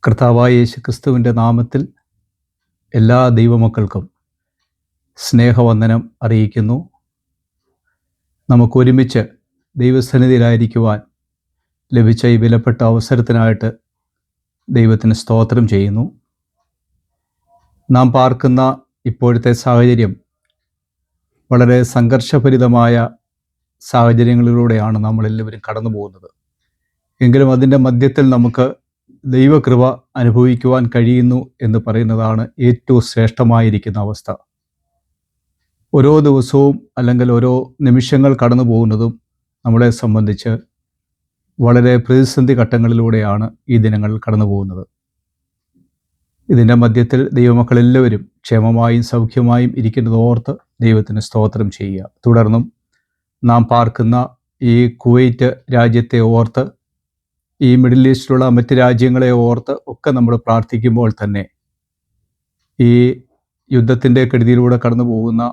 കർത്താവായ യേശുക്രിസ്തുവിൻ്റെ നാമത്തിൽ എല്ലാ ദൈവമക്കൾക്കും സ്നേഹവന്ദനം അറിയിക്കുന്നു. നമുക്കൊരുമിച്ച് ദൈവസന്നിധിയിലായിരിക്കുവാൻ ലഭിച്ച ഈ വിലപ്പെട്ട അവസരത്തിനായിട്ട് ദൈവത്തിന് സ്തോത്രം ചെയ്യുന്നു. നാം പാർക്കുന്ന ഇപ്പോഴത്തെ സാഹചര്യം വളരെ സംഘർഷഭരിതമായ സാഹചര്യങ്ങളിലൂടെയാണ് നമ്മളെല്ലാവരും കടന്നു പോകുന്നത്. എങ്കിലും അതിൻ്റെ മധ്യത്തിൽ നമുക്ക് ദൈവകൃപ അനുഭവിക്കുവാൻ കഴിയുന്നു എന്ന് പറയുന്നതാണ് ഏറ്റവും ശ്രേഷ്ഠമായിരിക്കുന്ന അവസ്ഥ. ഓരോ ദിവസവും അല്ലെങ്കിൽ ഓരോ നിമിഷങ്ങൾ കടന്നു പോകുന്നതും നമ്മളെ സംബന്ധിച്ച് വളരെ പ്രതിസന്ധി ഘട്ടങ്ങളിലൂടെയാണ് ഈ ദിനങ്ങൾ കടന്നു പോകുന്നത്. ഇതിൻ്റെ മധ്യത്തിൽ ദൈവമക്കളെല്ലാവരും ക്ഷേമമായും സൗഖ്യമായും ഇരിക്കുന്നത് ഓർത്ത് ദൈവത്തിന് സ്തോത്രം ചെയ്യുക. തുടർന്നും നാം പാർക്കുന്ന ഈ കുവൈറ്റ് രാജ്യത്തെ ഓർത്ത്, ഈ മിഡിൽ ഈസ്റ്റിലുള്ള മറ്റ് രാജ്യങ്ങളെ ഓർത്ത് ഒക്കെ നമ്മൾ പ്രാർത്ഥിക്കുമ്പോൾ തന്നെ ഈ യുദ്ധത്തിൻ്റെ കെടുതിയിലൂടെ കടന്നു പോകുന്ന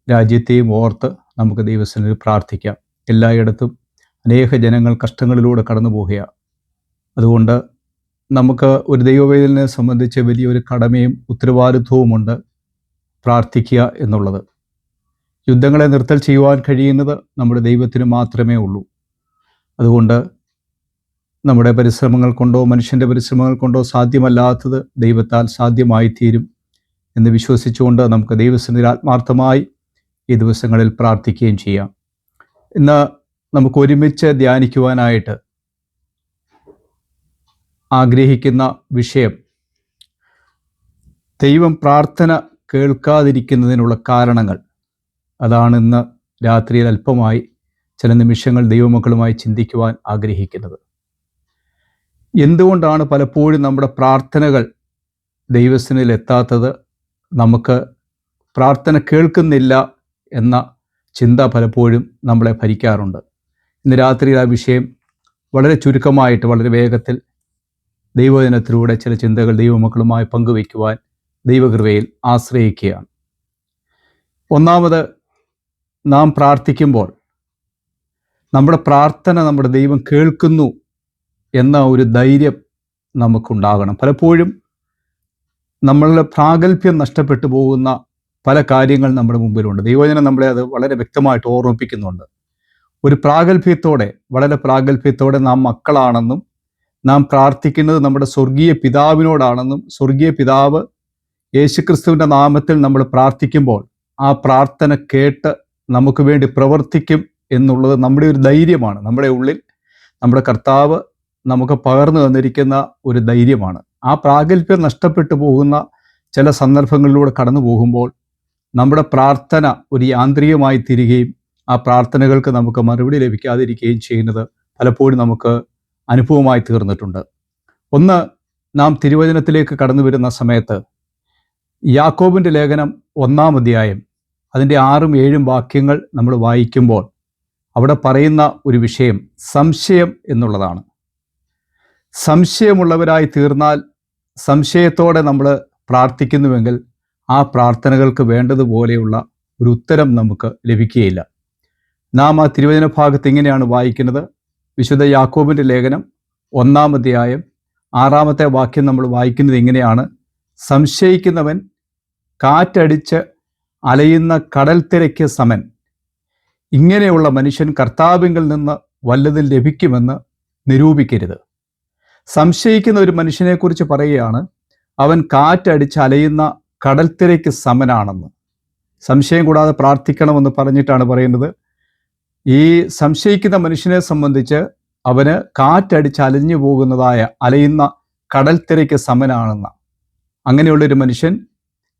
രാജ്യത്തെയും ഓർത്ത് നമുക്ക് ദൈവസന്നിധിയിൽ പ്രാർത്ഥിക്കാം. എല്ലായിടത്തും അനേക ജനങ്ങൾ കഷ്ടങ്ങളിലൂടെ കടന്നു പോവുകയാണ്. അതുകൊണ്ട് നമുക്ക് ഒരു ദൈവവേദനെ സംബന്ധിച്ച് വലിയൊരു കടമയും ഉത്തരവാദിത്വവുമുണ്ട്, പ്രാർത്ഥിക്കുക എന്നുള്ളത്. യുദ്ധങ്ങളെ നിർത്തൽ ചെയ്യുവാൻ കഴിയുന്നത് നമ്മുടെ ദൈവത്തിന് മാത്രമേ ഉള്ളൂ. അതുകൊണ്ട് നമ്മുടെ പരിശ്രമങ്ങൾ കൊണ്ടോ മനുഷ്യൻ്റെ പരിശ്രമങ്ങൾ കൊണ്ടോ സാധ്യമല്ലാത്തത് ദൈവത്താൽ സാധ്യമായി തീരും എന്ന് വിശ്വസിച്ചുകൊണ്ട് നമുക്ക് ദൈവസന്നിധിയിൽ ആത്മാർത്ഥമായി ഈ ദിവസങ്ങളിൽ പ്രാർത്ഥിക്കുകയും ചെയ്യാം. ഇന്ന് നമുക്ക് ഒരുമിച്ച് ധ്യാനിക്കുവാനായിട്ട് ആഗ്രഹിക്കുന്ന വിഷയം, ദൈവം പ്രാർത്ഥന കേൾക്കാതിരിക്കുന്നതിനുള്ള കാരണങ്ങൾ. അതാണ് ഇന്ന് രാത്രിയിൽ അല്പമായി ചില നിമിഷങ്ങൾ ദൈവമക്കളുമായി ചിന്തിക്കുവാൻ ആഗ്രഹിക്കുന്നത്. എന്തുകൊണ്ടാണ് പലപ്പോഴും നമ്മുടെ പ്രാർത്ഥനകൾ ദൈവസന്നിധിയിൽ എത്താത്തത്? നമുക്ക് പ്രാർത്ഥന കേൾക്കുന്നില്ല എന്ന ചിന്ത പലപ്പോഴും നമ്മളെ ഭരിക്കാറുണ്ട്. ഇന്ന് രാത്രിയിൽ ആ വിഷയം വളരെ ചുരുക്കമായിട്ട് വളരെ വേഗത്തിൽ ദൈവവചനത്തിലൂടെ ചില ചിന്തകൾ ദൈവമക്കളുമായി പങ്കുവയ്ക്കുവാൻ ദൈവകൃപയിൽ ആശ്രയിക്കുകയാണ്. ഒന്നാമത്, നാം പ്രാർത്ഥിക്കുമ്പോൾ നമ്മുടെ പ്രാർത്ഥന നമ്മുടെ ദൈവം കേൾക്കുന്നു എന്ന ഒരു ധൈര്യം നമുക്കുണ്ടാകണം. പലപ്പോഴും നമ്മളുടെ പ്രാഗൽഭ്യം നഷ്ടപ്പെട്ടു പോകുന്ന പല കാര്യങ്ങൾ നമ്മുടെ മുമ്പിലുണ്ട്. ദൈവവചനം നമ്മളെ അത് വളരെ വ്യക്തമായിട്ട് ഓർമ്മിപ്പിക്കുന്നുണ്ട്. ഒരു പ്രാഗൽഭ്യത്തോടെ, വളരെ പ്രാഗൽഭ്യത്തോടെ നാം മക്കളാണെന്നും നാം പ്രാർത്ഥിക്കുന്നത് നമ്മുടെ സ്വർഗീയ പിതാവിനോടാണെന്നും സ്വർഗീയ പിതാവ് യേശുക്രിസ്തുവിൻ്റെ നാമത്തിൽ നമ്മൾ പ്രാർത്ഥിക്കുമ്പോൾ ആ പ്രാർത്ഥന കേട്ട് നമുക്ക് വേണ്ടി പ്രവർത്തിക്കും എന്നുള്ളത് നമ്മുടെ ഒരു ധൈര്യമാണ്. നമ്മുടെ ഉള്ളിൽ നമ്മുടെ കർത്താവ് നമുക്ക് പകർന്നു തന്നിരിക്കുന്ന ഒരു ധൈര്യമാണ്. ആ പ്രാഗൽഭ്യം നഷ്ടപ്പെട്ടു പോകുന്ന ചില സന്ദർഭങ്ങളിലൂടെ കടന്നു പോകുമ്പോൾ നമ്മുടെ പ്രാർത്ഥന ഒരു യാന്ത്രികമായി തീരുകയും ആ പ്രാർത്ഥനകൾക്ക് നമുക്ക് മറുപടി ലഭിക്കാതിരിക്കുകയും ചെയ്യുന്നത് പലപ്പോഴും നമുക്ക് അനുഭവമായി തീർന്നിട്ടുണ്ട്. ഒന്ന്, നാം തിരുവചനത്തിലേക്ക് കടന്നു വരുന്ന സമയത്ത് യാക്കോബിൻ്റെ ലേഖനം 1-ാം അധ്യായം അതിൻ്റെ 6ഉം 7ഉം വാക്യങ്ങൾ നമ്മൾ വായിക്കുമ്പോൾ അവിടെ പറയുന്ന ഒരു വിഷയം സംശയം എന്നുള്ളതാണ്. സംശയമുള്ളവരായി തീർന്നാൽ, സംശയത്തോടെ നമ്മൾ പ്രാർത്ഥിക്കുന്നുവെങ്കിൽ ആ പ്രാർത്ഥനകൾക്ക് വേണ്ടതുപോലെയുള്ള ഒരു ഉത്തരം നമുക്ക് ലഭിക്കുകയില്ല. നാം ആ തിരുവചന ഭാഗത്ത് ഇങ്ങനെയാണ് വായിക്കുന്നത്. വിശുദ്ധ യാക്കോബിൻ്റെ ലേഖനം 1-ാം അധ്യായം 6-ാമത്തെ വാക്യം നമ്മൾ വായിക്കുന്നത് ഇങ്ങനെയാണ്: സംശയിക്കുന്നവൻ കാറ്റടിച്ച് അലയുന്ന കടൽ തിരയ്ക്ക് സമൻ. ഇങ്ങനെയുള്ള മനുഷ്യൻ കർത്താവിങ്കിൽ നിന്ന് വല്ലതും ലഭിക്കുമെന്ന് നിരൂപിക്കരുത്. സംശയിക്കുന്ന ഒരു മനുഷ്യനെക്കുറിച്ച് പറയുകയാണ്, അവൻ കാറ്റടിച്ച് അലയുന്ന കടൽത്തിരയ്ക്ക് സമനാണെന്ന്. സംശയം കൂടാതെ പ്രാർത്ഥിക്കണമെന്ന് പറഞ്ഞിട്ടാണ് പറയുന്നത്. ഈ സംശയിക്കുന്ന മനുഷ്യനെ സംബന്ധിച്ച് അവന് കാറ്റടിച്ച് അലഞ്ഞു പോകുന്നതായ അലയുന്ന കടൽത്തിരയ്ക്ക് സമനാണെന്ന്. അങ്ങനെയുള്ളൊരു മനുഷ്യൻ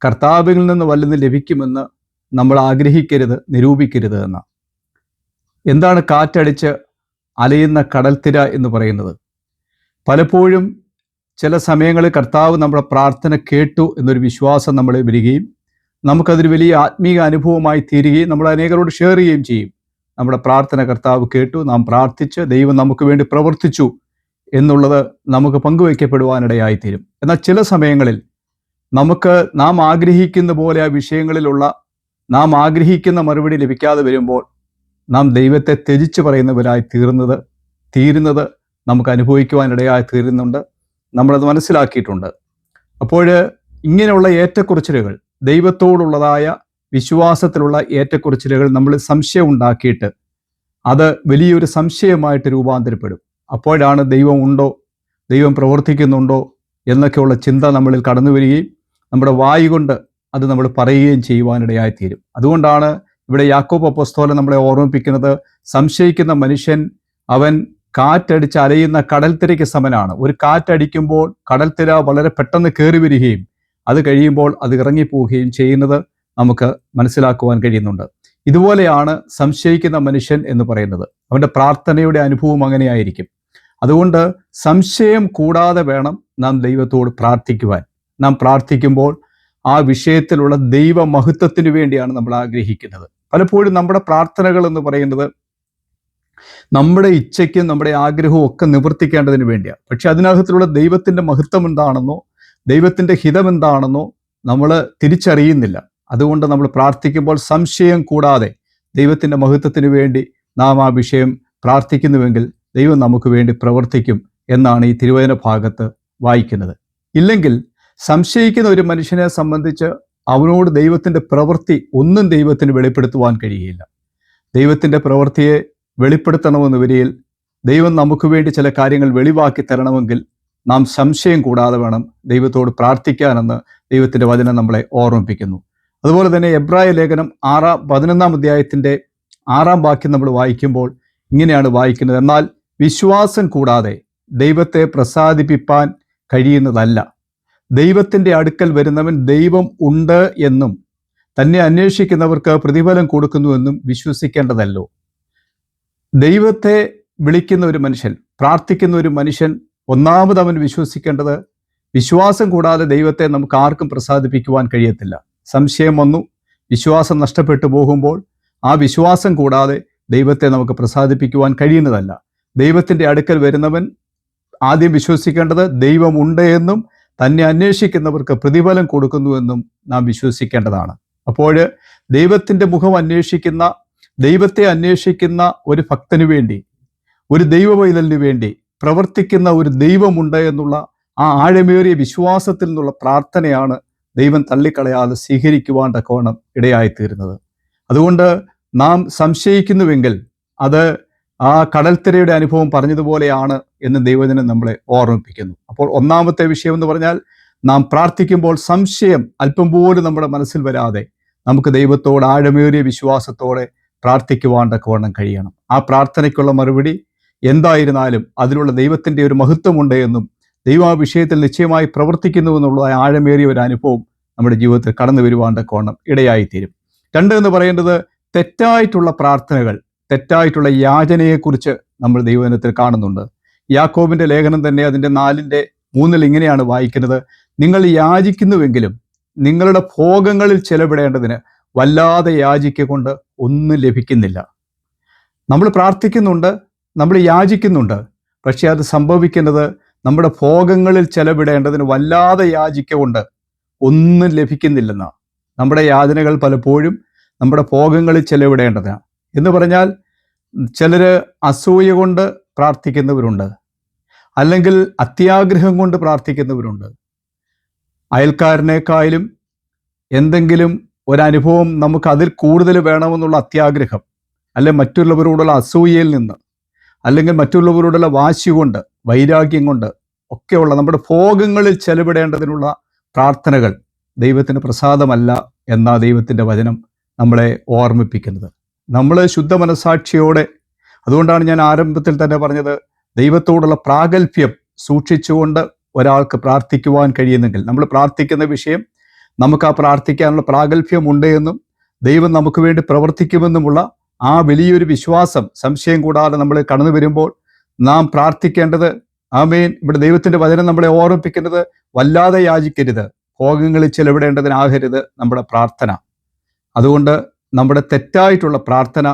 കർത്താവിൽ നിന്ന് വല്ലതും ലഭിക്കുമെന്ന് നമ്മൾ ആഗ്രഹിക്കരുത്, നിരൂപിക്കരുത് എന്ന്. എന്താണ് കാറ്റടിച്ച് അലയുന്ന കടൽത്തിര എന്ന് പറയുന്നത്? പലപ്പോഴും ചില സമയങ്ങളിൽ കർത്താവ് നമ്മുടെ പ്രാർത്ഥന കേട്ടു എന്നൊരു വിശ്വാസം നമ്മളെ വരികയും നമുക്കതൊരു വലിയ ആത്മീയ അനുഭവമായി തീരുകയും നമ്മൾ അനേകരോട് ഷെയർ ചെയ്യുകയും ചെയ്യും. നമ്മുടെ പ്രാർത്ഥന കർത്താവ് കേട്ടു, നാം പ്രാർത്ഥിച്ച് ദൈവം നമുക്ക് വേണ്ടി പ്രവർത്തിച്ചു എന്നുള്ളത് നമുക്ക് പങ്കുവയ്ക്കപ്പെടുവാനിടയായിത്തീരും. എന്നാൽ ചില സമയങ്ങളിൽ നമുക്ക് നാം ആഗ്രഹിക്കുന്ന പോലെ ആ വിഷയങ്ങളിലുള്ള നാം ആഗ്രഹിക്കുന്ന മറുപടി ലഭിക്കാതെ വരുമ്പോൾ നാം ദൈവത്തെ ത്യജിച്ച് പറയുന്നവരായി തീരുന്നത് നമുക്ക് അനുഭവിക്കുവാനിടയായി തീരുന്നുണ്ട്. നമ്മളത് മനസ്സിലാക്കിയിട്ടുണ്ട്. അപ്പോൾ ഇങ്ങനെയുള്ള ഏറ്റക്കുറച്ചിലുകൾ, ദൈവത്തോടുള്ളതായ വിശ്വാസത്തിലുള്ള ഏറ്റക്കുറച്ചിലുകൾ നമ്മൾ സംശയം ഉണ്ടാക്കിയിട്ട് അത് വലിയൊരു സംശയമായിട്ട് രൂപാന്തരപ്പെടും. അപ്പോഴാണ് ദൈവം ഉണ്ടോ, ദൈവം പ്രവർത്തിക്കുന്നുണ്ടോ എന്നൊക്കെയുള്ള ചിന്ത നമ്മളിൽ കടന്നു വരികയും നമ്മുടെ വായ് കൊണ്ട് അത് നമ്മൾ പറയുകയും ചെയ്യുവാനിടയായിത്തീരും. അതുകൊണ്ടാണ് ഇവിടെ യാക്കോബ് അപ്പോസ്തലൻ നമ്മളെ ഓർമ്മിപ്പിക്കുന്നത്, സംശയിക്കുന്ന മനുഷ്യൻ അവൻ കാറ്റടിച്ച് അലയുന്ന കടൽത്തിരയ്ക്ക് സമനാണ്. ഒരു കാറ്റടിക്കുമ്പോൾ കടൽത്തിര വളരെ പെട്ടെന്ന് കയറി വരികയും അത് കഴിയുമ്പോൾ അത് ഇറങ്ങിപ്പോവുകയും ചെയ്യുന്നത് നമുക്ക് മനസ്സിലാക്കുവാൻ കഴിയുന്നുണ്ട്. ഇതുപോലെയാണ് സംശയിക്കുന്ന മനുഷ്യൻ എന്ന് പറയുന്നത്. അവൻ്റെ പ്രാർത്ഥനയുടെ അനുഭവം അങ്ങനെയായിരിക്കും. അതുകൊണ്ട് സംശയം കൂടാതെ വേണം നാം ദൈവത്തോട് പ്രാർത്ഥിക്കുവാൻ. നാം പ്രാർത്ഥിക്കുമ്പോൾ ആ വിഷയത്തിലുള്ള ദൈവമഹത്വത്തിന് വേണ്ടിയാണ് നമ്മൾ ആഗ്രഹിക്കുന്നത്. പലപ്പോഴും നമ്മുടെ പ്രാർത്ഥനകൾ എന്ന് പറയുന്നത് നമ്മുടെ ഇച്ഛയ്ക്കും നമ്മുടെ ആഗ്രഹവും ഒക്കെ നിവർത്തിക്കേണ്ടതിന് വേണ്ടിയാണ്. പക്ഷെ അതിനകത്തിലുള്ള ദൈവത്തിൻ്റെ മഹത്വം എന്താണെന്നോ ദൈവത്തിൻ്റെ ഹിതം എന്താണെന്നോ നമ്മൾ തിരിച്ചറിയുന്നില്ല. അതുകൊണ്ട് നമ്മൾ പ്രാർത്ഥിക്കുമ്പോൾ സംശയം കൂടാതെ ദൈവത്തിൻ്റെ മഹത്വത്തിന് വേണ്ടി നാം ആ വിഷയം പ്രാർത്ഥിക്കുന്നുവെങ്കിൽ ദൈവം നമുക്ക് വേണ്ടി പ്രവർത്തിക്കും എന്നാണ് ഈ തിരുവചന ഭാഗത്ത് വായിക്കുന്നത്. ഇല്ലെങ്കിൽ സംശയിക്കുന്ന ഒരു മനുഷ്യനെ സംബന്ധിച്ച് അവനോട് ദൈവത്തിൻ്റെ പ്രവൃത്തി ഒന്നും ദൈവത്തിന് വെളിപ്പെടുത്തുവാൻ കഴിയില്ല. ദൈവത്തിൻ്റെ പ്രവൃത്തിയെ വെളിപ്പെടുത്തണമെന്ന് വരിയിൽ ദൈവം നമുക്ക് വേണ്ടി ചില കാര്യങ്ങൾ വെളിവാക്കി തരണമെങ്കിൽ നാം സംശയം കൂടാതെ വേണം ദൈവത്തോട് പ്രാർത്ഥിക്കാനെന്ന് ദൈവത്തിൻ്റെ വചനം നമ്മളെ ഓർമ്മിപ്പിക്കുന്നു. അതുപോലെ തന്നെ എബ്രായ ലേഖനം 11 അധ്യായത്തിൻ്റെ 6 വാക്യം നമ്മൾ വായിക്കുമ്പോൾ ഇങ്ങനെയാണ് വായിക്കുന്നത്: എന്നാൽ വിശ്വാസം കൂടാതെ ദൈവത്തെ പ്രസാദിപ്പിപ്പാൻ കഴിയുന്നതല്ല. ദൈവത്തിൻ്റെ അടുക്കൽ വരുന്നവൻ ദൈവം ഉണ്ട് എന്നും തന്നെ അന്വേഷിക്കുന്നവർക്ക് പ്രതിഫലം കൊടുക്കുന്നുവെന്നും വിശ്വസിക്കേണ്ടതല്ലോ. ദൈവത്തെ വിളിക്കുന്ന ഒരു മനുഷ്യൻ, പ്രാർത്ഥിക്കുന്ന ഒരു മനുഷ്യൻ, ഒന്നാമത് അവൻ വിശ്വസിക്കേണ്ടത്, വിശ്വാസം കൂടാതെ ദൈവത്തെ നമുക്ക് ആർക്കും പ്രസാദിപ്പിക്കുവാൻ കഴിയത്തില്ല. സംശയം വന്നു, വിശ്വാസം നഷ്ടപ്പെട്ടു പോകുമ്പോൾ ആ വിശ്വാസം കൂടാതെ ദൈവത്തെ നമുക്ക് പ്രസാദിപ്പിക്കുവാൻ കഴിയുന്നതല്ല. ദൈവത്തിൻ്റെ അടുക്കൽ വരുന്നവൻ ആദ്യം വിശ്വസിക്കേണ്ടത് ദൈവമുണ്ട് എന്നും തന്നെ അന്വേഷിക്കുന്നവർക്ക് പ്രതിഫലം കൊടുക്കുന്നുവെന്നും നാം വിശ്വസിക്കേണ്ടതാണ്. അപ്പോൾ ദൈവത്തിൻ്റെ മുഖം അന്വേഷിക്കുന്ന, ദൈവത്തെ അന്വേഷിക്കുന്ന ഒരു ഭക്തന് വേണ്ടി, ഒരു ദൈവ പൈതലിന് വേണ്ടി പ്രവർത്തിക്കുന്ന ഒരു ദൈവമുണ്ട് എന്നുള്ള ആ ആഴമേറിയ വിശ്വാസത്തിൽ നിന്നുള്ള പ്രാർത്ഥനയാണ് ദൈവം തള്ളിക്കളയാതെ സ്വീകരിക്കുവാൻ തക്കവണ്ണം ഇടയായിത്തീരുന്നത്. അതുകൊണ്ട് നാം സംശയിക്കുന്നുവെങ്കിൽ അത് ആ കടൽത്തിരയുടെ അനുഭവം പറഞ്ഞതുപോലെയാണ് എന്ന് ദൈവജനം നമ്മളെ ഓർമ്മിപ്പിക്കുന്നു. അപ്പോൾ ഒന്നാമത്തെ വിഷയം എന്ന് പറഞ്ഞാൽ, നാം പ്രാർത്ഥിക്കുമ്പോൾ സംശയം അല്പം പോലും നമ്മുടെ മനസ്സിൽ വരാതെ നമുക്ക് ദൈവത്തോട് ആഴമേറിയ വിശ്വാസത്തോടെ പ്രാർത്ഥിക്കുവാൻ തക്കവണ്ണം കഴിയണം. ആ പ്രാർത്ഥനയ്ക്കുള്ള മറുപടി എന്തായിരുന്നാലും അതിലുള്ള ദൈവത്തിൻ്റെ ഒരു മഹത്വമുണ്ട് എന്നും ദൈവം ആ വിഷയത്തിൽ നിശ്ചയമായി പ്രവർത്തിക്കുന്നു എന്നുള്ള ആഴമേറിയ ഒരു അനുഭവം നമ്മുടെ ജീവിതത്തിൽ കടന്നു വരുവാൻ തക്കവണ്ണം ഇടയായിത്തീരും. 2 എന്ന് പറയേണ്ടത്, തെറ്റായിട്ടുള്ള പ്രാർത്ഥനകൾ, തെറ്റായിട്ടുള്ള യാചനയെക്കുറിച്ച് നമ്മൾ ദൈവവചനത്തിൽ കാണുന്നുണ്ട്. യാക്കോബിൻ്റെ ലേഖനം തന്നെ അതിൻ്റെ 4:3 ഇങ്ങനെയാണ് വായിക്കുന്നത്: നിങ്ങൾ യാചിക്കുന്നുവെങ്കിലും നിങ്ങളുടെ ഭോഗങ്ങളിൽ ചെലവിടേണ്ടതിന് വല്ലാതെ യാചിക്കൊണ്ട് ഒന്നും ലഭിക്കുന്നില്ല. നമ്മൾ പ്രാർത്ഥിക്കുന്നുണ്ട്, നമ്മൾ യാചിക്കുന്നുണ്ട്, പക്ഷെ അത് സംഭവിക്കുന്നത് നമ്മുടെ ഭോഗങ്ങളിൽ ചെലവിടേണ്ടതിന് വല്ലാതെ യാചിക്കൊണ്ട് ഒന്നും ലഭിക്കുന്നില്ലെന്നാണ്. നമ്മുടെ യാചനകൾ പലപ്പോഴും നമ്മുടെ ഭോഗങ്ങളിൽ ചെലവിടേണ്ടതാണ്. എന്ന് പറഞ്ഞാൽ ചിലർ അസൂയ കൊണ്ട് പ്രാർത്ഥിക്കുന്നവരുണ്ട്, അല്ലെങ്കിൽ അത്യാഗ്രഹം കൊണ്ട് പ്രാർത്ഥിക്കുന്നവരുണ്ട്. അയൽക്കാരനേക്കാളും എന്തെങ്കിലും ഒരനുഭവം നമുക്ക് അതിൽ കൂടുതൽ വേണമെന്നുള്ള അത്യാഗ്രഹം, അല്ലെങ്കിൽ മറ്റുള്ളവരോടുള്ള അസൂയയിൽ നിന്ന്, അല്ലെങ്കിൽ മറ്റുള്ളവരോടുള്ള വാശി കൊണ്ട്, വൈരാഗ്യം കൊണ്ട് ഒക്കെയുള്ള നമ്മുടെ ഭോഗങ്ങളിൽ ചെലവിടേണ്ടതിനുള്ള പ്രാർത്ഥനകൾ ദൈവത്തിന് പ്രസാദമല്ല എന്ന ദൈവത്തിൻ്റെ വചനം നമ്മളെ ഓർമ്മിപ്പിക്കുന്നത്. നമ്മൾ ശുദ്ധ മനസാക്ഷിയോടെ, അതുകൊണ്ടാണ് ഞാൻ ആരംഭത്തിൽ തന്നെ പറഞ്ഞത്, ദൈവത്തോടുള്ള പ്രാഗൽഭ്യം സൂക്ഷിച്ചുകൊണ്ട് ഒരാൾക്ക് പ്രാർത്ഥിക്കുവാൻ കഴിയുന്നെങ്കിൽ, നമ്മൾ പ്രാർത്ഥിക്കുന്ന വിഷയം നമുക്ക് ആ പ്രാർത്ഥിക്കാനുള്ള പ്രാഗൽഭ്യം ഉണ്ട് എന്നും ദൈവം നമുക്ക് വേണ്ടി പ്രവർത്തിക്കുമെന്നുമുള്ള ആ വലിയൊരു വിശ്വാസം സംശയം കൂടാതെ നമ്മൾ കടന്നു വരുമ്പോൾ നാം പ്രാർത്ഥിക്കേണ്ടത്, ആമേൻ, ഇവിടെ ദൈവത്തിൻ്റെ വചനം നമ്മളെ ഓർമ്മിപ്പിക്കുന്നത്, വല്ലാതെ യാചിക്കരുത്, ഭോഗങ്ങളിൽ ചെലവിടേണ്ടതിനാകരുത് നമ്മുടെ പ്രാർത്ഥന. അതുകൊണ്ട് നമ്മുടെ തെറ്റായിട്ടുള്ള പ്രാർത്ഥന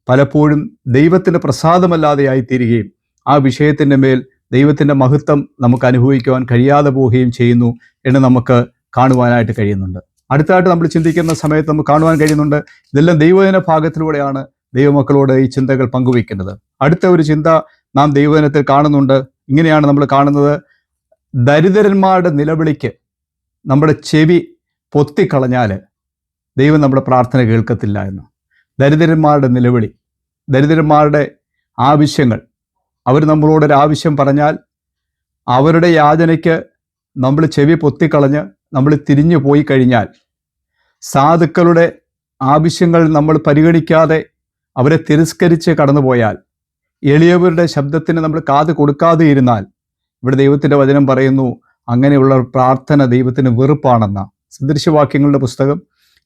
പലപ്പോഴും ദൈവത്തിൻ്റെ പ്രസാദമല്ലാതെയായി തീരുകയും ആ വിഷയത്തിൻ്റെ മേൽ ദൈവത്തിൻ്റെ മഹത്വം നമുക്ക് അനുഭവിക്കുവാൻ കഴിയാതെ പോവുകയും ചെയ്യുന്നു എന്ന് നമുക്ക് കാണുവാനായിട്ട് കഴിയുന്നുണ്ട്. അടുത്തായിട്ട് നമ്മൾ ചിന്തിക്കുന്ന സമയത്ത് നമുക്ക് കാണുവാൻ കഴിയുന്നുണ്ട്, ഇതെല്ലാം ദൈവവചന ഭാഗത്തിലൂടെയാണ് ദൈവമക്കളോട് ഈ ചിന്തകൾ പങ്കുവയ്ക്കുന്നത്. അടുത്ത ഒരു ചിന്ത നാം ദൈവവചനത്തിൽ കാണുന്നുണ്ട്. ഇങ്ങനെയാണ് നമ്മൾ കാണുന്നത്: ദരിദ്രന്മാരുടെ നിലവിളിക്ക് നമ്മുടെ ചെവി പൊത്തിക്കളഞ്ഞാൽ ദൈവം നമ്മുടെ പ്രാർത്ഥന കേൾക്കത്തില്ല എന്ന്. ദരിദ്രന്മാരുടെ നിലവിളി, ദരിദ്രന്മാരുടെ ആവശ്യങ്ങൾ, അവർ നമ്മളോടൊരു ആവശ്യം പറഞ്ഞാൽ അവരുടെ യാചനയ്ക്ക് നമ്മൾ ചെവി പൊത്തിക്കളഞ്ഞ് നമ്മൾ തിരിഞ്ഞു പോയി കഴിഞ്ഞാൽ, സാധുക്കളുടെ ആവശ്യങ്ങൾ നമ്മൾ പരിഗണിക്കാതെ അവരെ തിരസ്കരിച്ച് കടന്നുപോയാൽ, എളിയവരുടെ ശബ്ദത്തിന് നമ്മൾ കാത് കൊടുക്കാതെ ഇരുന്നാൽ, ഇവിടെ ദൈവത്തിൻ്റെ വചനം പറയുന്നു അങ്ങനെയുള്ള പ്രാർത്ഥന ദൈവത്തിന് വെറുപ്പാണെന്ന. സദൃശവാക്യങ്ങളുടെ പുസ്തകം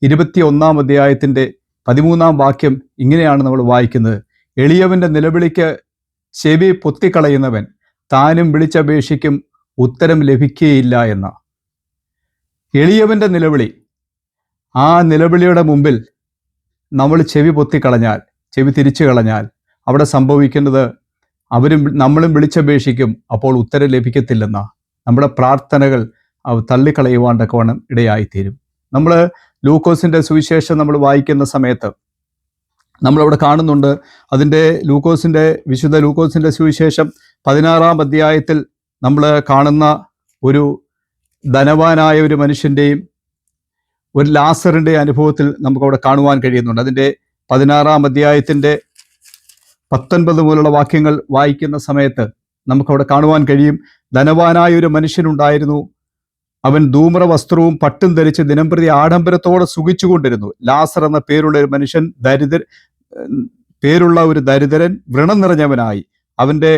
21 അധ്യായത്തിൻ്റെ 13 വാക്യം ഇങ്ങനെയാണ് നമ്മൾ വായിക്കുന്നത്: എളിയവൻ്റെ നിലവിളിക്ക് ചെവി പൊത്തിക്കളയുന്നവൻ താനും വിളിച്ചപേക്ഷിക്കും, ഉത്തരം ലഭിക്കുകയില്ല എന്ന. എളിയവൻ്റെ നിലവിളി, ആ നിലവിളിയുടെ മുമ്പിൽ നമ്മൾ ചെവി പൊത്തിക്കളഞ്ഞാൽ, ചെവി തിരിച്ചു കളഞ്ഞാൽ, അവിടെ സംഭവിക്കുന്നത് നമ്മളും വിളിച്ചപേക്ഷിക്കും, അപ്പോൾ ഉത്തരം ലഭിക്കത്തില്ലെന്ന. നമ്മുടെ പ്രാർത്ഥനകൾ തള്ളിക്കളയുവാൻ തക്കവണ്ണം ഇടയായിത്തീരും. നമ്മൾ ലൂക്കോസിൻ്റെ സുവിശേഷം നമ്മൾ വായിക്കുന്ന സമയത്ത് നമ്മളവിടെ കാണുന്നുണ്ട്, അതിൻ്റെ വിശുദ്ധ ലൂക്കോസിൻ്റെ സുവിശേഷം 16 അധ്യായത്തിൽ നമ്മൾ കാണുന്ന ഒരു ധനവാനായ ഒരു മനുഷ്യൻ്റെയും ഒരു ലാസറിൻ്റെ അനുഭവത്തിൽ നമുക്കവിടെ കാണുവാൻ കഴിയുന്നുണ്ട്. അതിൻ്റെ 16 അധ്യായത്തിൻ്റെ 19 മുതലുള്ള വാക്യങ്ങൾ വായിക്കുന്ന സമയത്ത് നമുക്കവിടെ കാണുവാൻ കഴിയും, ധനവാനായ ഒരു മനുഷ്യനുണ്ടായിരുന്നു. അവൻ ധൂമ്ര വസ്ത്രവും പട്ടും ധരിച്ച് ദിനംപ്രതി ആഡംബരത്തോടെ സുഖിച്ചുകൊണ്ടിരുന്നു. ലാസർ എന്ന പേരുള്ള ഒരു ദരിദ്രൻ വ്രണം നിറഞ്ഞവനായി അവൻ്റെ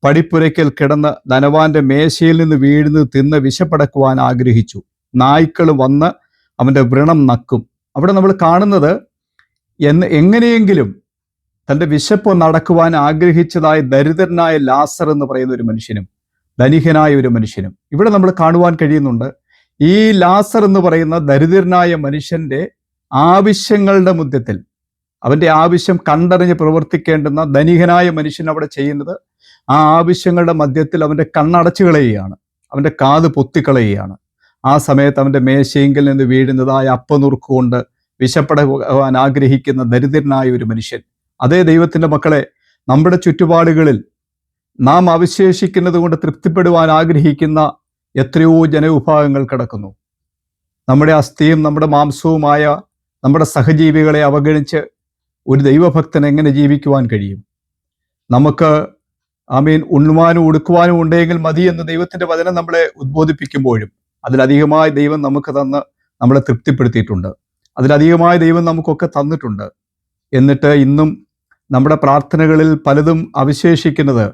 പടിപ്പുരയ്ക്കൽ കിടന്ന് ധനവാന്റെ മേശയിൽ നിന്ന് വീഴുന്നത് തിന്ന് വിശപ്പടക്കുവാൻ ആഗ്രഹിച്ചു. നായ്ക്കൾ വന്ന് അവൻ്റെ വ്രണം നക്കും. അവിടെ നമ്മൾ കാണുന്നത് എങ്ങനെയെങ്കിലും തൻ്റെ വിശപ്പ് നടക്കുവാൻ ആഗ്രഹിച്ചതായ ദരിദ്രനായ ലാസർ എന്ന് പറയുന്ന ഒരു മനുഷ്യനും ധനികനായ ഒരു മനുഷ്യനും ഇവിടെ നമ്മൾ കാണുവാൻ കഴിയുന്നുണ്ട്. ഈ ലാസർ എന്ന് പറയുന്ന ദരിദ്രനായ മനുഷ്യൻ്റെ ആവശ്യങ്ങളുടെ മധ്യത്തിൽ, അവൻ്റെ ആവശ്യം കണ്ടറിഞ്ഞ് പ്രവർത്തിക്കേണ്ടുന്ന ധനികനായ മനുഷ്യൻ അവിടെ ചെയ്യുന്നത്, ആ ആവശ്യങ്ങളുടെ മധ്യത്തിൽ അവൻ്റെ കണ്ണടച്ചു കളയുകയാണ്, അവൻ്റെ കാത് പൊത്തിക്കളയുകയാണ്. ആ സമയത്ത് അവൻ്റെ മേശയെങ്കിൽ നിന്ന് വീഴുന്നതായ അപ്പനുറുക്കുകൊണ്ട് വിശപ്പടക്കുവാൻ ആഗ്രഹിക്കുന്ന ദരിദ്രനായ ഒരു മനുഷ്യൻ. അതേ ദൈവത്തിൻ്റെ മക്കളെ, നമ്മുടെ ചുറ്റുപാടുകളിൽ നാം അവശേഷിക്കുന്നത് കൊണ്ട് തൃപ്തിപ്പെടുവാൻ ആഗ്രഹിക്കുന്ന എത്രയോ ജനവിഭാഗങ്ങൾ കിടക്കുന്നു. നമ്മുടെ അസ്ഥിയും നമ്മുടെ മാംസവുമായ നമ്മുടെ സഹജീവികളെ അവഗണിച്ച് ഒരു ദൈവഭക്തൻ എങ്ങനെ ജീവിക്കുവാൻ കഴിയും? നമുക്ക് ഉണ്ണുവാനും ഉടുക്കുവാനും ഉണ്ടെങ്കിൽ മതി എന്ന് ദൈവത്തിൻ്റെ വചനം നമ്മളെ ഉദ്ബോധിപ്പിക്കുമ്പോഴും അതിലധികമായി ദൈവം നമുക്ക് തന്ന് നമ്മളെ തൃപ്തിപ്പെടുത്തിയിട്ടുണ്ട്. അതിലധികമായി ദൈവം നമുക്കൊക്കെ തന്നിട്ടുണ്ട്. എന്നിട്ട് ഇന്നും നമ്മുടെ പ്രാർത്ഥനകളിൽ പലതും അവശേഷിക്കുന്നത്,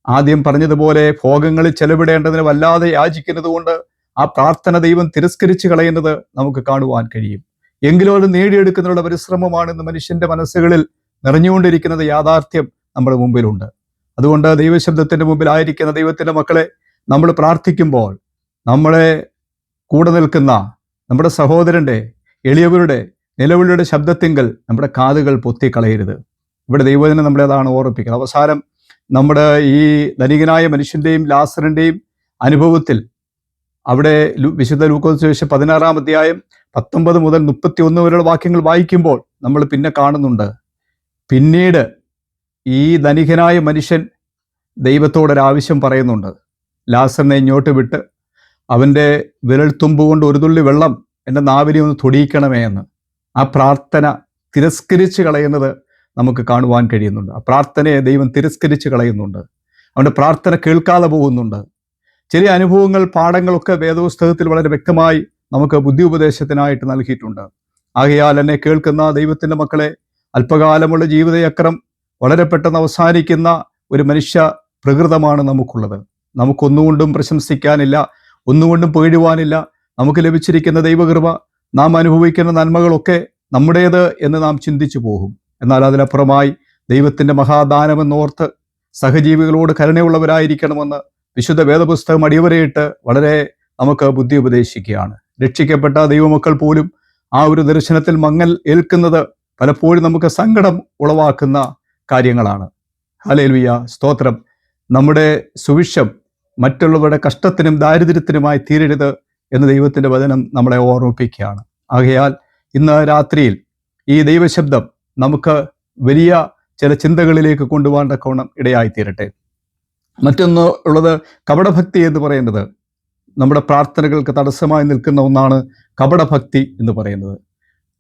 ആദ്യം പറഞ്ഞതുപോലെ ഭോഗങ്ങളിൽ ചെലവിടേണ്ടതിന് വല്ലാതെ യാചിക്കുന്നത് കൊണ്ട് ആ പ്രാർത്ഥന ദൈവം തിരസ്കരിച്ച് കളയുന്നത് നമുക്ക് കാണുവാൻ കഴിയും. എങ്കിലും അത് നേടിയെടുക്കുന്നതിനുള്ള പരിശ്രമമാണെന്ന് മനുഷ്യന്റെ മനസ്സുകളിൽ നിറഞ്ഞുകൊണ്ടിരിക്കുന്നത് യാഥാർത്ഥ്യം നമ്മുടെ മുമ്പിലുണ്ട്. അതുകൊണ്ട് ദൈവശബ്ദത്തിന്റെ മുമ്പിലായിരിക്കുന്ന ദൈവത്തിന്റെ മക്കളെ, നമ്മൾ പ്രാർത്ഥിക്കുമ്പോൾ നമ്മളെ കൂടെ നിൽക്കുന്ന നമ്മുടെ സഹോദരന്റെ, എളിയവരുടെ, നിലവിളിയുടെ ശബ്ദത്തിങ്കൽ നമ്മുടെ കാതുകൾ പൊത്തിക്കളയരുത്. ഇവിടെ ദൈവജനം നമ്മളെ അതാണ് ഓർമ്മിപ്പിക്കുന്നത്. അവസാനം നമ്മുടെ ഈ ധനികനായ മനുഷ്യൻ്റെയും ലാസറിൻ്റെയും അനുഭവത്തിൽ അവിടെ വിശുദ്ധ ലൂക്കോസ് സുവിശേഷം 16 അധ്യായം 19 മുതൽ 31 വരെയുള്ള വാക്യങ്ങൾ വായിക്കുമ്പോൾ നമ്മൾ പിന്നെ കാണുന്നുണ്ട്, പിന്നീട് ഈ ധനികനായ മനുഷ്യൻ ദൈവത്തോടൊരാവശ്യം പറയുന്നുണ്ട്. ലാസറിനെ ഇങ്ങോട്ട് വിട്ട് അവൻ്റെ വിരൽ തുമ്പ് കൊണ്ട് ഒരു തുള്ളി വെള്ളം എൻ്റെ നാവിനെ ഒന്ന് തൊടിയിക്കണമേ എന്ന്. ആ പ്രാർത്ഥന തിരസ്കരിച്ച് കളയുന്നത് നമുക്ക് കാണുവാൻ കഴിയുന്നുണ്ട്. ആ പ്രാർത്ഥനയെ ദൈവം തിരസ്കരിച്ച് കളയുന്നുണ്ട്. അവൻ്റെ പ്രാർത്ഥന കേൾക്കാതെ പോകുന്നുണ്ട്. ചെറിയ അനുഭവങ്ങൾ, പാഠങ്ങളൊക്കെ വേദപുസ്തകത്തിൽ വളരെ വ്യക്തമായി നമുക്ക് ബുദ്ധി ഉപദേശത്തിനായിട്ട് നൽകിയിട്ടുണ്ട്. ആകയാൽ എന്നെ കേൾക്കുന്ന ദൈവത്തിൻ്റെ മക്കളെ, അല്പകാലമുള്ള ജീവിതചക്രം വളരെ പെട്ടെന്ന് അവസാനിക്കുന്ന ഒരു മനുഷ്യ പ്രകൃതമാണ് നമുക്കുള്ളത്. നമുക്കൊന്നുകൊണ്ടും പ്രശംസിക്കാനില്ല, ഒന്നുകൊണ്ടും പേഴുവാനില്ല. നമുക്ക് ലഭിച്ചിരിക്കുന്ന ദൈവകൃപ, നാം അനുഭവിക്കുന്ന നന്മകളൊക്കെ നമ്മുടേത് എന്ന് നാം ചിന്തിച്ചു പോകും. എന്നാൽ അതിലപ്പുറമായി ദൈവത്തിൻ്റെ മഹാദാനമെന്നോർത്ത് സഹജീവികളോട് കരുണയുള്ളവരായിരിക്കണമെന്ന് വിശുദ്ധ വേദപുസ്തകം അടിവരയിട്ട് വളരെ നമുക്ക് ബുദ്ധി ഉപദേശിക്കുകയാണ്. രക്ഷിക്കപ്പെട്ട ദൈവമക്കൾ പോലും ആ ഒരു ദർശനത്തിൽ മങ്ങൽ ഏൽക്കുന്നത് പലപ്പോഴും നമുക്ക് സങ്കടം ഉളവാക്കുന്ന കാര്യങ്ങളാണ്. ഹല്ലേലൂയ, സ്തോത്രം. നമ്മുടെ സുവിശേഷം മറ്റുള്ളവരുടെ കഷ്ടത്തിനും ദാരിദ്ര്യത്തിനുമായി തീരരുത് എന്ന് ദൈവത്തിൻ്റെ വചനം നമ്മളെ ഓർമ്മിപ്പിക്കുകയാണ്. ആകയാൽ ഇന്ന് രാത്രിയിൽ ഈ ദൈവശബ്ദം നമുക്ക് വലിയ ചില ചിന്തകളിലേക്ക് കൊണ്ടുപോകാൻ തക്കവണ്ണം ഇടയായിത്തീരട്ടെ. മറ്റൊന്ന് ഉള്ളത് കപടഭക്തി എന്ന് പറയുന്നത്. നമ്മുടെ പ്രാർത്ഥനകൾക്ക് തടസ്സമായി നിൽക്കുന്ന ഒന്നാണ് കപടഭക്തി എന്ന് പറയുന്നത്.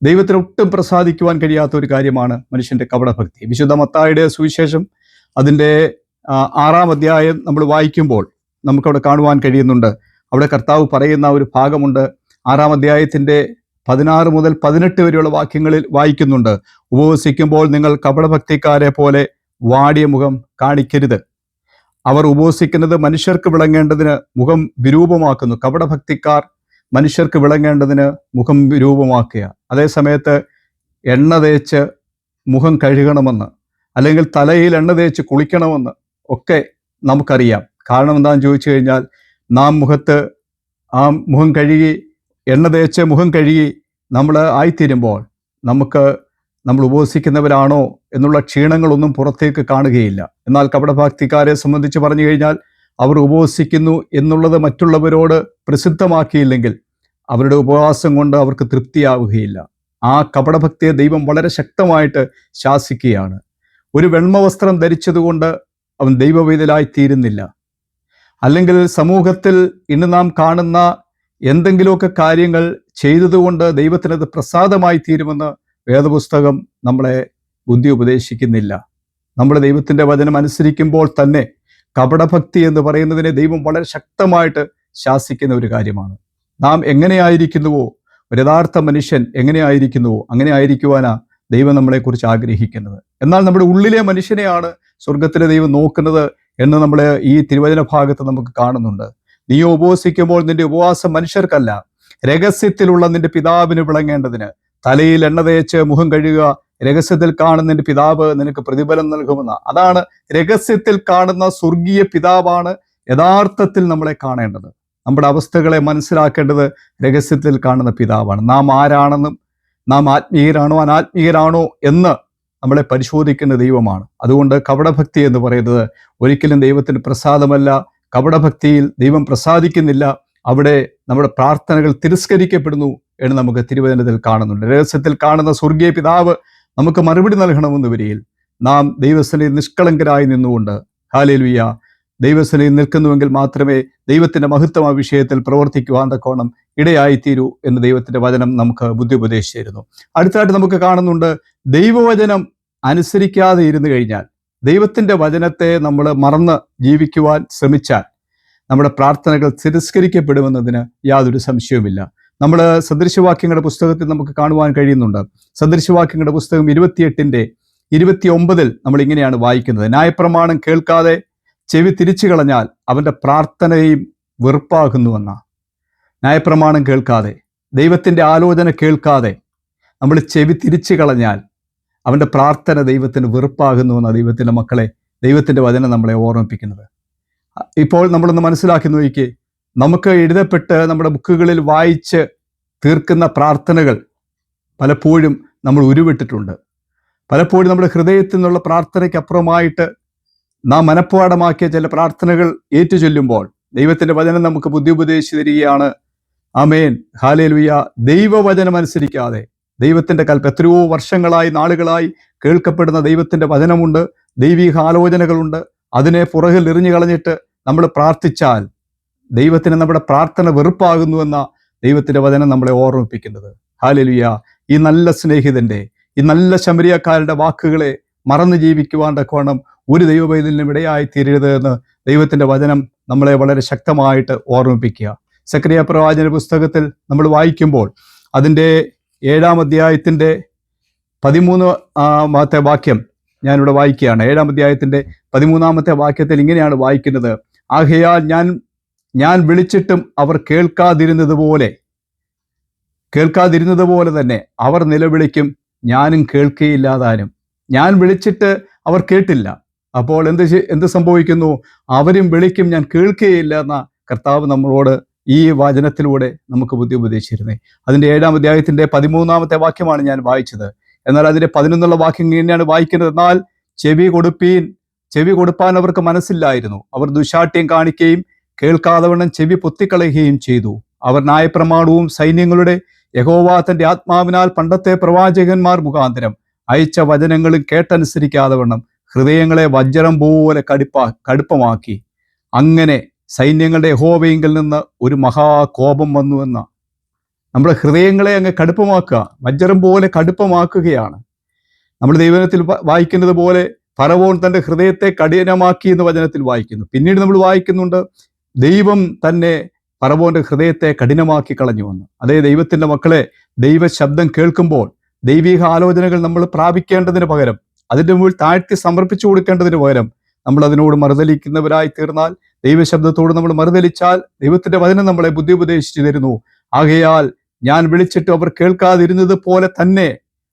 ദൈവത്തിന് ഒട്ടും പ്രസാദിക്കുവാൻ കഴിയാത്ത ഒരു കാര്യമാണ് മനുഷ്യന്റെ കപടഭക്തി. വിശുദ്ധ മത്തായിയുടെ സുവിശേഷം അതിൻ്റെ 6-ാം അധ്യായം നമ്മൾ വായിക്കുമ്പോൾ നമുക്കവിടെ കാണുവാൻ കഴിയുന്നുണ്ട്. അവിടെ കർത്താവ് പറയുന്ന ഒരു ഭാഗമുണ്ട്. 6-ാം അധ്യായത്തിൻ്റെ 16 മുതൽ 18 വരെയുള്ള വാക്യങ്ങളിൽ വായിക്കുന്നുണ്ട്. ഉപവസിക്കുമ്പോൾ നിങ്ങൾ കപടഭക്തിക്കാരെ പോലെ വാടിയ മുഖം കാണിക്കരുത്. അവർ ഉപവസിക്കുന്നത് മനുഷ്യർക്ക് വിളങ്ങേണ്ടതിന് മുഖം വിരൂപമാക്കുന്നു. കപടഭക്തിക്കാർ മനുഷ്യർക്ക് വിളങ്ങേണ്ടതിന് മുഖം വിരൂപമാക്കുക. അതേസമയത്ത് എണ്ണ തേച്ച് മുഖം കഴുകണമെന്ന്, അല്ലെങ്കിൽ തലയിൽ എണ്ണ തേച്ച് കുളിക്കണമെന്ന് ഒക്കെ നമുക്കറിയാം. കാരണം എന്താണെന്ന് ചോദിച്ചു കഴിഞ്ഞാൽ, നാം മുഖം കഴുകി എണ്ണ തേച്ച് മുഖം കഴുകി നമ്മൾ ആയിത്തീരുമ്പോൾ നമ്മൾ ഉപവസിക്കുന്നവരാണോ എന്നുള്ള ക്ഷീണങ്ങളൊന്നും പുറത്തേക്ക് കാണുകയില്ല. എന്നാൽ കപടഭക്തിക്കാരെ സംബന്ധിച്ച് പറഞ്ഞു കഴിഞ്ഞാൽ, അവർ ഉപവസിക്കുന്നു എന്നുള്ളത് മറ്റുള്ളവരോട് പ്രസിദ്ധമാക്കിയില്ലെങ്കിൽ അവരുടെ ഉപവാസം കൊണ്ട് അവർക്ക് തൃപ്തിയാവുകയില്ല. ആ കപടഭക്തിയെ ദൈവം വളരെ ശക്തമായിട്ട് ശാസിക്കുകയാണ്. ഒരു വെണ്മ വസ്ത്രം ധരിച്ചതുകൊണ്ട് അവൻ ദൈവവേദലായി തീരുന്നില്ല. അല്ലെങ്കിൽ സമൂഹത്തിൽ ഇന്ന് നാം കാണുന്ന എന്തെങ്കിലുമൊക്കെ കാര്യങ്ങൾ ചെയ്തതുകൊണ്ട് ദൈവത്തിനത് പ്രസാദമായി തീരുമെന്ന് വേദപുസ്തകം നമ്മളെ ബുദ്ധി ഉപദേശിക്കുന്നില്ല. നമ്മൾ ദൈവത്തിൻ്റെ വചനം അനുസരിക്കുമ്പോൾ തന്നെ കപടഭക്തി എന്ന് പറയുന്നതിനെ ദൈവം വളരെ ശക്തമായിട്ട് ശാസിക്കുന്ന ഒരു കാര്യമാണ്. നാം എങ്ങനെയായിരിക്കുന്നുവോ, ഒരു യഥാർത്ഥ മനുഷ്യൻ എങ്ങനെയായിരിക്കുന്നുവോ അങ്ങനെ ആയിരിക്കുവാനാ ദൈവം നമ്മളെക്കുറിച്ച് ആഗ്രഹിക്കുന്നത്. എന്നാൽ നമ്മുടെ ഉള്ളിലെ മനുഷ്യനെയാണ് സ്വർഗത്തിലെ ദൈവം നോക്കുന്നത് എന്ന് നമ്മൾ ഈ തിരുവചന ഭാഗത്ത് നമുക്ക് കാണുന്നുണ്ട്. നീ ഉപവസിക്കുമ്പോൾ നിന്റെ ഉപവാസം മനുഷ്യർക്കല്ല, രഹസ്യത്തിലുള്ള നിന്റെ പിതാവിന് വിളങ്ങേണ്ടതിന്. തലയിൽ എണ്ണ തേച്ച് മുഖം കഴുകുക, രഹസ്യത്തിൽ കാണുന്ന നിന്റെ പിതാവ് നിനക്ക് പ്രതിഫലം നൽകുമെന്ന. അതാണ് രഹസ്യത്തിൽ കാണുന്ന സ്വർഗീയ പിതാവാണ് യഥാർത്ഥത്തിൽ നമ്മളെ കാണേണ്ടത്. നമ്മുടെ അവസ്ഥകളെ മനസ്സിലാക്കേണ്ടത് രഹസ്യത്തിൽ കാണുന്ന പിതാവാണ്. നാം ആരാണെന്നും നാം ആത്മീയരാണോ അനാത്മീയരാണോ എന്ന് നമ്മളെ പരിശോധിക്കുന്ന ദൈവമാണ്. അതുകൊണ്ട് കപടഭക്തി എന്ന് പറയുന്നത് ഒരിക്കലും ദൈവത്തിന് പ്രസാദമല്ല. കപടഭക്തിയിൽ ദൈവം പ്രസാദിക്കുന്നില്ല. അവിടെ നമ്മുടെ പ്രാർത്ഥനകൾ തിരസ്കരിക്കപ്പെടുന്നു എന്ന് നമുക്ക് തിരുവചനത്തിൽ കാണുന്നുണ്ട്. രഹസ്യത്തിൽ കാണുന്ന സ്വർഗീയ പിതാവ് നമുക്ക് മറുപടി നൽകണമെന്ന് വരിയിൽ നാം ദൈവസന്നിധിയിൽ നിഷ്കളങ്കരായി നിന്നുകൊണ്ട് ഹല്ലേലൂയ ദൈവസന്നിധിയിൽ നിൽക്കുന്നുവെങ്കിൽ മാത്രമേ ദൈവത്തിൻ്റെ മഹത്വം ആ വിഷയത്തിൽ പ്രവർത്തിക്കുവാൻ തക്കോണം ഇടയായിത്തീരൂ എന്ന് ദൈവത്തിൻ്റെ വചനം നമുക്ക് ബുദ്ധി ഉപദേശിച്ചിരുന്നു. അടുത്തായിട്ട് നമുക്ക് കാണുന്നുണ്ട്, ദൈവവചനം അനുസരിക്കാതെ ഇരുന്നു കഴിഞ്ഞാൽ, ദൈവത്തിൻ്റെ വചനത്തെ നമ്മൾ മറന്ന് ജീവിക്കുവാൻ ശ്രമിച്ചാൽ നമ്മുടെ പ്രാർത്ഥനകൾ തിരസ്കരിക്കപ്പെടുമെന്നതിന് യാതൊരു സംശയവുമില്ല. നമ്മൾ സദൃശവാക്യങ്ങളുടെ പുസ്തകത്തിൽ നമുക്ക് കാണുവാൻ കഴിയുന്നുണ്ട്. സദൃശവാക്യങ്ങളുടെ പുസ്തകം 28-ന്റെ 29 നമ്മൾ ഇങ്ങനെയാണ് വായിക്കുന്നത്: ന്യായപ്രമാണം കേൾക്കാതെ ചെവി തിരിച്ചു കളഞ്ഞാൽ അവൻ്റെ പ്രാർത്ഥനയും വെറുപ്പാകുന്നുവെന്ന. ന്യായപ്രമാണം കേൾക്കാതെ, ദൈവത്തിൻ്റെ ആലോചന കേൾക്കാതെ നമ്മൾ ചെവി തിരിച്ചു കളഞ്ഞാൽ അവൻ്റെ പ്രാർത്ഥന ദൈവത്തിന് വെറുപ്പാകുന്നുവെന്ന ദൈവത്തിൻ്റെ മക്കളെ ദൈവത്തിൻ്റെ വചനം നമ്മളെ ഓർമ്മിപ്പിക്കുന്നത്. ഇപ്പോൾ നമ്മളൊന്ന് മനസ്സിലാക്കി നോക്കിക്കേ, നമുക്ക് എഴുതപ്പെട്ട് നമ്മുടെ ബുക്കുകളിൽ വായിച്ച് തീർക്കുന്ന പ്രാർത്ഥനകൾ പലപ്പോഴും നമ്മൾ ഉരുവിട്ടിട്ടുണ്ട്. പലപ്പോഴും നമ്മുടെ ഹൃദയത്തിൽ നിന്നുള്ള പ്രാർത്ഥനയ്ക്കപ്പുറമായിട്ട് നാം മനഃപ്പാഠമാക്കിയ ചില പ്രാർത്ഥനകൾ ഏറ്റുചൊല്ലുമ്പോൾ ദൈവത്തിൻ്റെ വചനം നമുക്ക് ബുദ്ധി ഉപദേശിച്ചു തരികയാണ്. ആമേൻ, ഹല്ലേലൂയ. ദൈവവചനം അനുസരിക്കാതെ ദൈവത്തിൻ്റെ എത്രയോ വർഷങ്ങളായി നാളുകളായി കേൾക്കപ്പെടുന്ന ദൈവത്തിൻ്റെ വചനമുണ്ട്, ദൈവിക ആലോചനകളുണ്ട്. അതിനെ പുറകിൽ എറിഞ്ഞു കളഞ്ഞിട്ട് നമ്മൾ പ്രാർത്ഥിച്ചാൽ ദൈവത്തിന് നമ്മുടെ പ്രാർത്ഥന വെറുപ്പാകുന്നുവെന്ന ദൈവത്തിൻ്റെ വചനം നമ്മളെ ഓർമ്മിപ്പിക്കുന്നത്. ഹല്ലേലൂയ. ഈ നല്ല സ്നേഹിതൻ്റെ, ഈ നല്ല ശമരിയക്കാരുടെ വാക്കുകളെ മറന്നു ജീവിക്കുവാൻ തക്കവണ്ണം ഒരു ദൈവപൈതലിനും ഇടയായി തീരരുത് എന്ന് ദൈവത്തിൻ്റെ വചനം നമ്മളെ വളരെ ശക്തമായിട്ട് ഓർമ്മിപ്പിക്കുക. സക്കറിയ പ്രവാചന പുസ്തകത്തിൽ നമ്മൾ വായിക്കുമ്പോൾ അതിൻ്റെ 7-ാം അധ്യായത്തിൻ്റെ 13-ാമത്തെ വാക്യം ഞാനിവിടെ വായിക്കുകയാണ്. 7-ാം അധ്യായത്തിൻ്റെ 13-ാമത്തെ വാക്യത്തിൽ ഇങ്ങനെയാണ് വായിക്കുന്നത്: ആകയാൽ ഞാൻ വിളിച്ചിട്ടും അവർ കേൾക്കാതിരുന്നതുപോലെ തന്നെ അവർ നിലവിളിക്കും, ഞാനും കേൾക്കുകയില്ലാതാനും. ഞാൻ വിളിച്ചിട്ട് അവർ കേട്ടില്ല, അപ്പോൾ എന്ത് സംഭവിക്കുന്നു? അവരും വിളിക്കും, ഞാൻ കേൾക്കുകയില്ല എന്ന കർത്താവ് നമ്മളോട് ഈ വചനത്തിലൂടെ നമുക്ക് ബുദ്ധി ഉപദേശിച്ചിരുന്നേ. അതിൻ്റെ 7-ാം അധ്യായത്തിൻ്റെ 13-ാമത്തെ വാക്യമാണ് ഞാൻ വായിച്ചത്. എന്നാൽ അതിൻ്റെ 11 വാക്യം ഇങ്ങനെയാണ് വായിക്കുന്നത്: എന്നാൽ ചെവി കൊടുപ്പാൻ അവർക്ക് മനസ്സില്ലായിരുന്നു. അവർ ദുശാഠ്യം കാണിക്കുകയും കേൾക്കാതവണ്ണം ചെവി പൊത്തിക്കളയുകയും ചെയ്തു. അവർ ന്യായപ്രമാണവും സൈന്യങ്ങളുടെ യഹോവ തൻ്റെ ആത്മാവിനാൽ പണ്ടത്തെ പ്രവാചകന്മാർ മുഖാന്തരം അയച്ച വചനങ്ങളും കേട്ടനുസരിക്കാതെ വണ്ണം ഹൃദയങ്ങളെ വജ്രം പോലെ കടുപ്പമാക്കി. അങ്ങനെ സൈന്യങ്ങളുടെ യഹോവയിങ്കിൽ നിന്ന് ഒരു മഹാകോപം വന്നുവെന്ന നമ്മുടെ ഹൃദയങ്ങളെ അങ്ങ് കടുപ്പമാക്കുക, വജ്രം പോലെ കടുപ്പമാക്കുകയാണ്. നമ്മൾ ദൈവത്തിൽ വായിക്കുന്നത് പോലെ ഫറവോൻ തൻ്റെ ഹൃദയത്തെ കഠിനമാക്കി എന്ന് വചനത്തിൽ വായിക്കുന്നു. പിന്നീട് നമ്മൾ വായിക്കുന്നുണ്ട് ദൈവം തന്നെ ഫറവോന്റെ ഹൃദയത്തെ കഠിനമാക്കി കളഞ്ഞുവെന്ന്. അതേ ദൈവത്തിൻ്റെ മക്കളെ, ദൈവ ശബ്ദം കേൾക്കുമ്പോൾ ദൈവിക ആലോചനകൾ നമ്മൾ പ്രാപിക്കേണ്ടതിന് പകരം, അതിൻ്റെ മുകളിൽ താഴ്ത്തി സമർപ്പിച്ചു കൊടുക്കേണ്ടതിന് പകരം നമ്മൾ അതിനോട് മറുതലിക്കുന്നവരായി തീർന്നാൽ, ദൈവശബ്ദത്തോട് നമ്മൾ മറുതലിച്ചാൽ ദൈവത്തിന്റെ വചനം നമ്മളെ ബുദ്ധി ഉപദേശിച്ചു തരുന്നു. ആകയാൽ ഞാൻ വിളിച്ചിട്ട് അവർ കേൾക്കാതിരുന്നത് പോലെ തന്നെ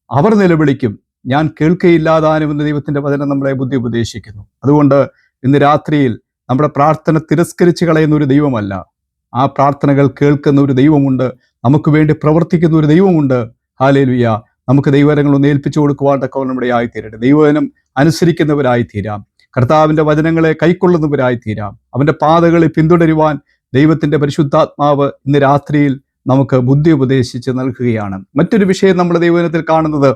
അവർ നിലവിളിക്കും, ഞാൻ കേൾക്കയില്ലാതാനും എന്ന് ദൈവത്തിന്റെ വചനം നമ്മളെ ബുദ്ധി ഉപദേശിക്കുന്നു. അതുകൊണ്ട് ഇന്ന് രാത്രിയിൽ നമ്മുടെ പ്രാർത്ഥന തിരസ്കരിച്ച് കളയുന്ന ഒരു ദൈവമല്ല, ആ പ്രാർത്ഥനകൾ കേൾക്കുന്ന ഒരു ദൈവമുണ്ട്, നമുക്ക് വേണ്ടി പ്രവർത്തിക്കുന്ന ഒരു ദൈവമുണ്ട്. ഹല്ലേലൂയ. നമുക്ക് ദൈവവചനങ്ങളൊന്ന് ഏൽപ്പിച്ചു കൊടുക്കുവാൻ തക്കവണ്ണം നമ്മുടെ ആയിത്തീരട്ടെ. ദൈവവചനം അനുസരിക്കുന്നവരായി തീരാം, കർത്താവിന്റെ വചനങ്ങളെ കൈക്കൊള്ളുന്നവരായി തീരാം, അവന്റെ പാതകളെ പിന്തുടരുവാൻ ദൈവത്തിന്റെ പരിശുദ്ധാത്മാവ് ഇന്ന് രാത്രിയിൽ നമുക്ക് ബുദ്ധി ഉപദേശിച്ച് നൽകുകയാണ്. മറ്റൊരു വിഷയം നമ്മുടെ ദൈവവചനത്തിൽ കാണുന്നത്,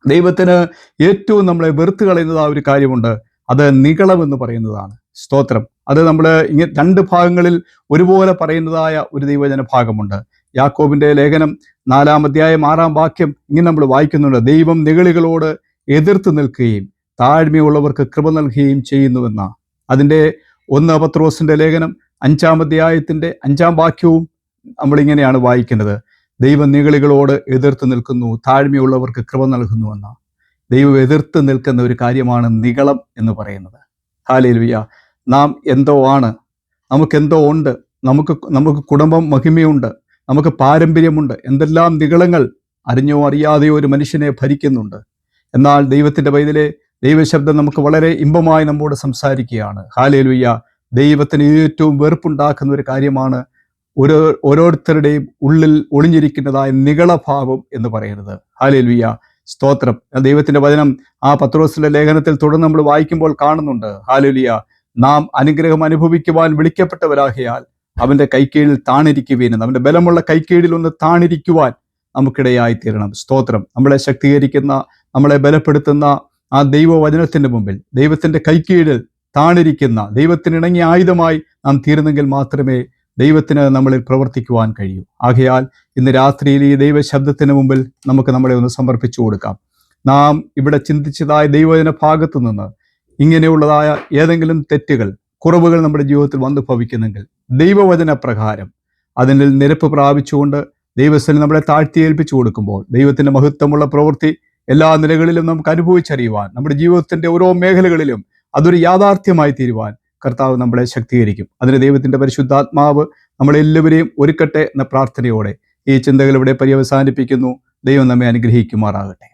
ദൈവത്തിന് ഏറ്റവും നമ്മളെ വെറുത്ത് കളയുന്നത് ആ ഒരു കാര്യമുണ്ട്, അത് നിഗളം എന്ന് പറയുന്നതാണ്. സ്തോത്രം. അത് നമ്മൾ ഇങ്ങനെ രണ്ട് ഭാഗങ്ങളിൽ ഒരുപോലെ പറയുന്നതായ ഒരു ദൈവവചന ഭാഗമുണ്ട്. യാക്കോബിന്റെ ലേഖനം 4-ാം അധ്യായം 6-ാം വാക്യം ഇങ്ങനെ നമ്മൾ വായിക്കുന്നുണ്ട്, ദൈവം നിഗളികളോട് എതിർത്ത് നിൽക്കുകയും താഴ്മയുള്ളവർക്ക് കൃപ നൽകുകയും ചെയ്യുന്നുവെന്ന. അതിൻ്റെ 1 പത്രോസിന്റെ ലേഖനം 5-ാം അധ്യായത്തിന്റെ 5-ാം വാക്യവും നമ്മളിങ്ങനെയാണ് വായിക്കുന്നത്, ദൈവം നിഗളികളോട് എതിർത്ത് നിൽക്കുന്നു, താഴ്മയുള്ളവർക്ക് കൃപ നൽകുന്നുവെന്ന. ദൈവം എതിർത്ത് നിൽക്കുന്ന ഒരു കാര്യമാണ് നിഗളം എന്ന് പറയുന്നത്. ഹല്ലേലൂയ. നാം എന്തോ ആണ്, നമുക്കെന്തോ ഉണ്ട്, നമുക്ക് കുടുംബം മഹിമയുണ്ട്, നമുക്ക് പാരമ്പര്യമുണ്ട്, എന്തെല്ലാം നിഗളങ്ങൾ അറിഞ്ഞോ അറിയാതെയോ ഒരു മനുഷ്യനെ ഭരിക്കുന്നുണ്ട്. എന്നാൽ ദൈവത്തിന്റെ പൈതലെ, ദൈവശബ്ദം നമുക്ക് വളരെ ഇമ്പമായി നമ്മോട് സംസാരിക്കുകയാണ്. ഹല്ലേലൂയ. ദൈവത്തിന് ഏറ്റവും വെറുപ്പുണ്ടാക്കുന്ന ഒരു കാര്യമാണ് ഓരോരുത്തരുടെയും ഉള്ളിൽ ഒളിഞ്ഞിരിക്കുന്നതായ നിഗളഭാവം എന്ന് പറയുന്നത്. ഹല്ലേലൂയ. സ്തോത്രം. ദൈവത്തിന്റെ വചനം ആ പത്രോസിന്റെ ലേഖനത്തിൽ തുടർന്ന് നമ്മൾ വായിക്കുമ്പോൾ കാണുന്നുണ്ട്. ഹല്ലേലൂയ. നാം അനുഗ്രഹം അനുഭവിക്കുവാൻ വിളിക്കപ്പെട്ടവരാകിയാൽ അവന്റെ കൈക്കീഴിൽ താണിരിക്കുവാനും, അവന്റെ ബലമുള്ള കൈക്കീഴിൽ ഒന്ന് താണിരിക്കുവാൻ നമുക്കിടയായി തീരണം. സ്തോത്രം. നമ്മളെ ശക്തീകരിക്കുന്ന, നമ്മളെ ബലപ്പെടുത്തുന്ന ആ ദൈവവചനത്തിന്റെ മുമ്പിൽ, ദൈവത്തിന്റെ കൈക്കീഴിൽ താണിരിക്കുന്ന, ദൈവത്തിനിണങ്ങിയ ആയുധമായി നാം തീരുന്നെങ്കിൽ മാത്രമേ ദൈവത്തിന് നമ്മളിൽ പ്രവർത്തിക്കുവാൻ കഴിയൂ. ആകയാൽ ഇന്ന് രാത്രിയിൽ ഈ ദൈവശബ്ദത്തിന് മുമ്പിൽ നമുക്ക് നമ്മളെ ഒന്ന് സമർപ്പിച്ചു കൊടുക്കാം. നാം ഇവിടെ ചിന്തിച്ചതായ ദൈവവചന ഭാഗത്തു നിന്ന് ഇങ്ങനെയുള്ളതായ ഏതെങ്കിലും തെറ്റുകൾ, കുറവുകൾ നമ്മുടെ ജീവിതത്തിൽ വന്നു ഭവിക്കുന്നെങ്കിൽ ദൈവവചന പ്രകാരം അതിൽ നിരപ്പ് പ്രാപിച്ചുകൊണ്ട് ദൈവസ്ഥലം നമ്മളെ താഴ്ത്തി ഏൽപ്പിച്ചു കൊടുക്കുമ്പോൾ ദൈവത്തിന്റെ മഹത്വമുള്ള പ്രവൃത്തി എല്ലാ നിലകളിലും നമുക്ക് അനുഭവിച്ചറിയുവാൻ, നമ്മുടെ ജീവിതത്തിന്റെ ഓരോ മേഖലകളിലും അതൊരു യാഥാർത്ഥ്യമായി തീരുവാൻ കർത്താവ് നമ്മളെ ശക്തീകരിക്കും. അതിന് ദൈവത്തിന്റെ പരിശുദ്ധാത്മാവ് നമ്മളെല്ലാവരെയും ഒരുക്കട്ടെ എന്ന പ്രാർത്ഥനയോടെ ഈ ചിന്തകൾ ഇവിടെ പര്യവസാനിപ്പിക്കുന്നു. ദൈവം നമ്മെ അനുഗ്രഹിക്കുമാറാകട്ടെ.